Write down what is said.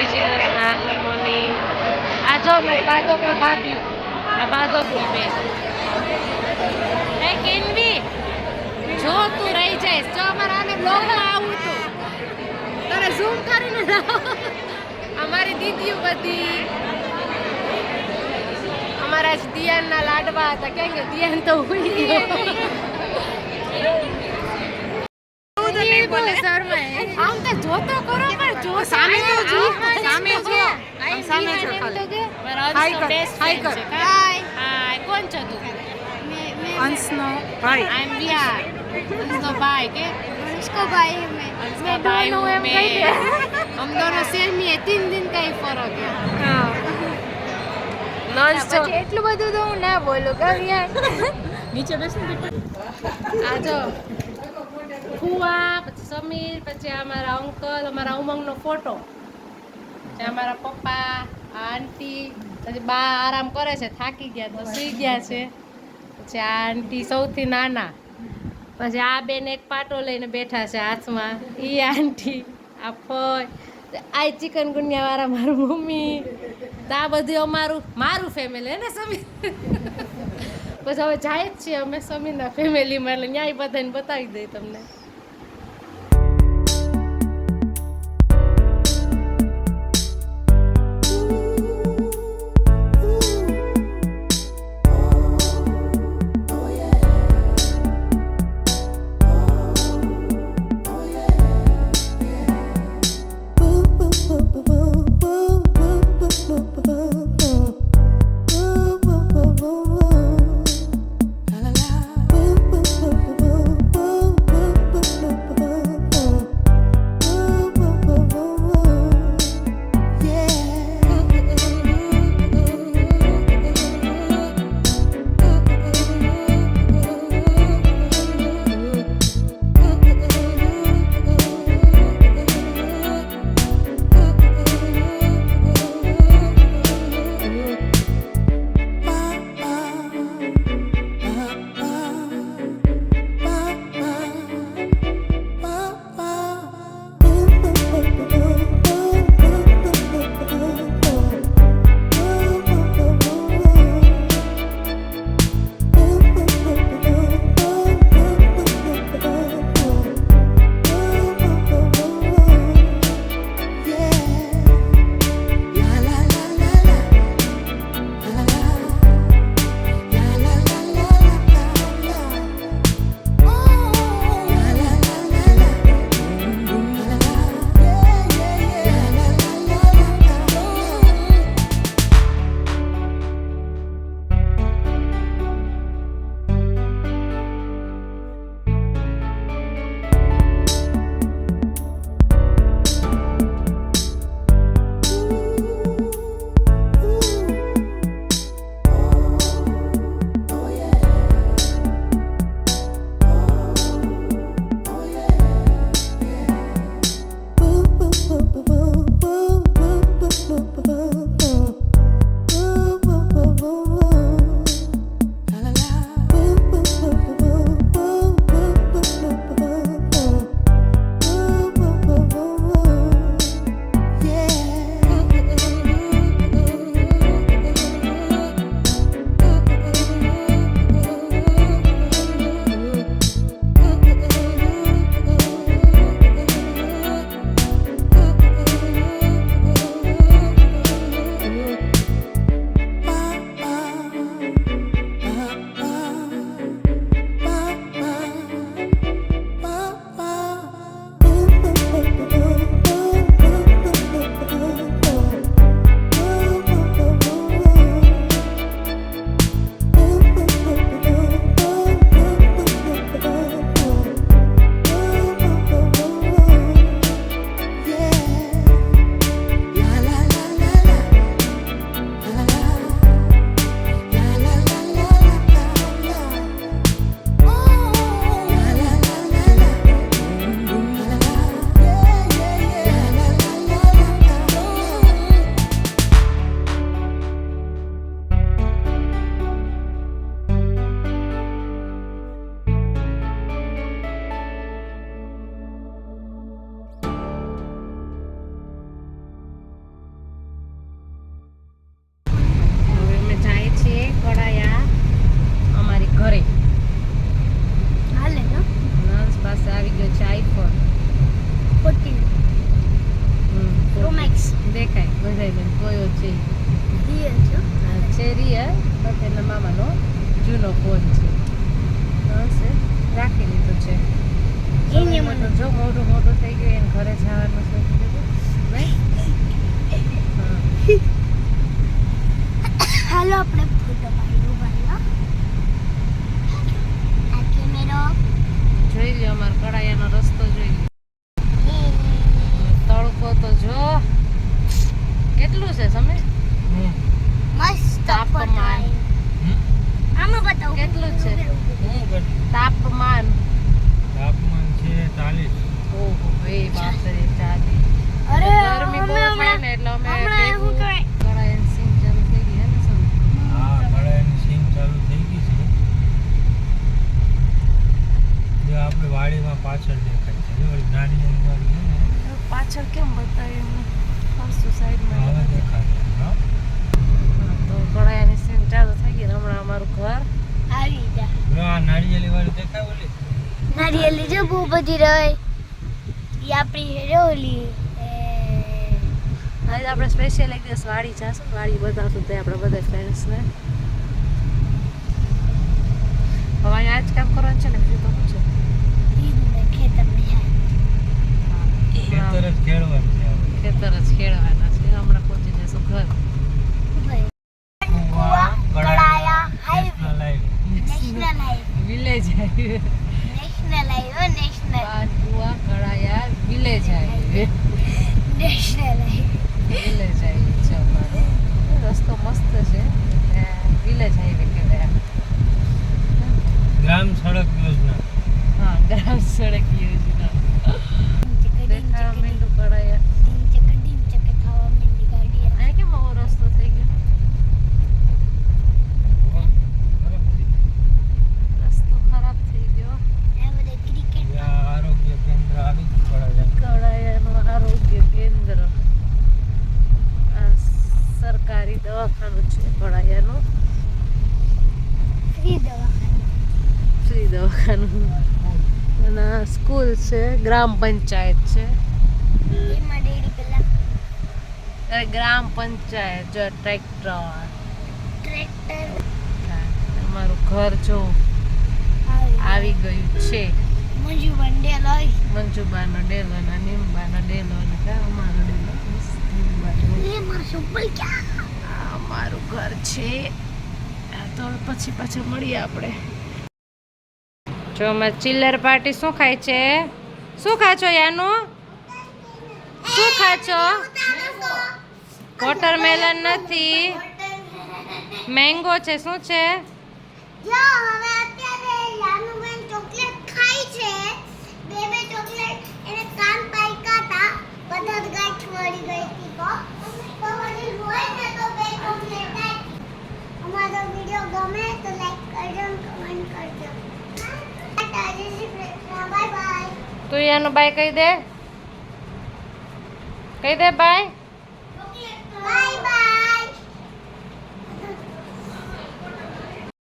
હાર્મોની આ જો મેં બાદો કો ભાભી આ બાદો કો બે એ કેનવી જો તું રહી જઈશ જો અમારા આને બ્લોગમાં આવું તું તારે ઝૂમ કરીને અમારી દીદીઓ બધી અમારા જ દિયાનના લાડવા હતા કેમ કે દિયાન તો હુઈ ગયો આમ તો જોતો કરો પણ જો સામે તો જો સામે જો સામે જો હાય કર હાય કોણ છે તું અંશનો ભાઈ आई एम विहार अंशનો ભાઈ કે इसको भाई मैं अंशका भाई हूँ मैं हम दोनों सेम ही है 3 दिन का ही फर्क है नॉन स्टॉप એટલું બધું તો હું ના બોલું કે યાર નીચે બેસને આ જો ફુવા પછી સમીર પછી અમારા અંકલ અમારા ઉમંગનો ફોટો પછી અમારા પપ્પા આંટી પછી બા આરામ કરે છે થાકી ગયા તો સુઈ ગયા છે પછી આ આંટી સૌથી નાના પછી આ બેન એક પાટો લઈને બેઠા છે હાથમાં ઈ આંટી આ ફોય આ ચિકનગુનિયા વાળા મારું મમ્મી તો આ બધું મારું ફેમિલી હે ને સમીર પછી હવે જાય જ છીએ અમે સમીરના ફેમિલીમાં એટલે ન્યાય બધાને બતાવી દઈએ તમને મારા મામાનો જૂનો ફોન છે હશે રાખી લીધો છે એને મને જો મોટું મોટું થઈ ગયું એને ઘરે જવાનું છે નહીં હા હાલો આપણે ફોટો પાડ્યો ભાઈઓ આ કેમેરો જોઈ લ્યો અમારો કડાયાનો રસ્તો જોઈ લ્યો તડકો તો જો કેટલું છે સમય મસ્ત તાપમાન. આમાં બતાવો કેટલું છે તાપમાન તાપમાન છે 40. ઓહો એ બાપરે ચાલી અરે ગરમી બહુ થાય ને એટલે અમે હમણાં શું ભેગું કહેવાય કડાયાની સીમ ચાલુ થઈ ગઈ હે ને સમય હા કડાઈની સીમ ચાલુ થઈ ગઈ છે જો આપણે વાડીમાં પાછળ દેખાય છે જો ઓલી નાની નાની વાડી છે ને પાછળ કેમ બતાવ્યું ફરશું સાઈડમાં હવે દેખાય હા તો કડાયાની સીમ ચાલુ થઈ ગઈ ને હમણાં અમારું ઘર આવી જા જો આ નાળિયેરી વાળી દેખાય ઓલી નારિયેલી જો બહુ બધી રહે એ આપણી હેરોલી આજે આપણે સ્પેશિયલ એક દિવસ વાડી જાશું વાડી બતાવશું તે આપણે બધા ફ્રેન્ડ્સને હવે અહીંયા આજ કામ કરવાનું છે ને બીજું તો શું ખેતરમાં ખેતર જ ખેડવાનું છે આપણે. છે ખેતર જ ખેડવાના છે હમણાં પહોંચી જશું ઘર Kuva, Kadaya, national highway. National highway village highway national highway national Kuva Kadaya village highway national highway village highway છે અમારો રસ્તો મસ્ત છે વિલેજ હાઈવે કહેવાય ગ્રામ સડક યોજના હા ગ્રામ સડક યોજના દેખાવા માંડ્યું કડાયા અહીંયા કેમ આવો રસ્તો થઈ ગયો રસ્તો ખરાબ થઈ ગયો આ આરોગ્ય કેન્દ્ર આવી જ પડે કડાયાનું આરોગ્ય કેન્દ્ર આ સરકારી દવાખાનું છે કડાયાનું ફ્રી દવાખાનું અને આ સ્કૂલ છે ગ્રામ પંચાયત છે અરે ગ્રામ પંચાયત જો ટ્રેક્ટર અમારું ઘર જો આવી ગયું છે મંજુબાનો ડેલો અને નિમ્બાનો ડેલો અને અમારો ડેલો આ અમારું ઘર છે તો પછી પાછા મળીએ આપણે જો અમારે ચિલ્લર પાર્ટી શું ખાય છે શું ખા છો યાનું શું ખા છો વોટરમેલન નથી મેંગો છે શું છે ચોકલેટ ખાઈ છે બે ચોકલેટ એને કાન પાક્યા હતા બધા જ ગાંઠ વળી ગઈ હતી તો વળી હોય ને તો બે ચોકલેટ અમારો વિડિયો ગમે તો લાઈક કરજો અને કમેન્ટ કરજો બાય બાય તું યાનું બાય કહી દે બાય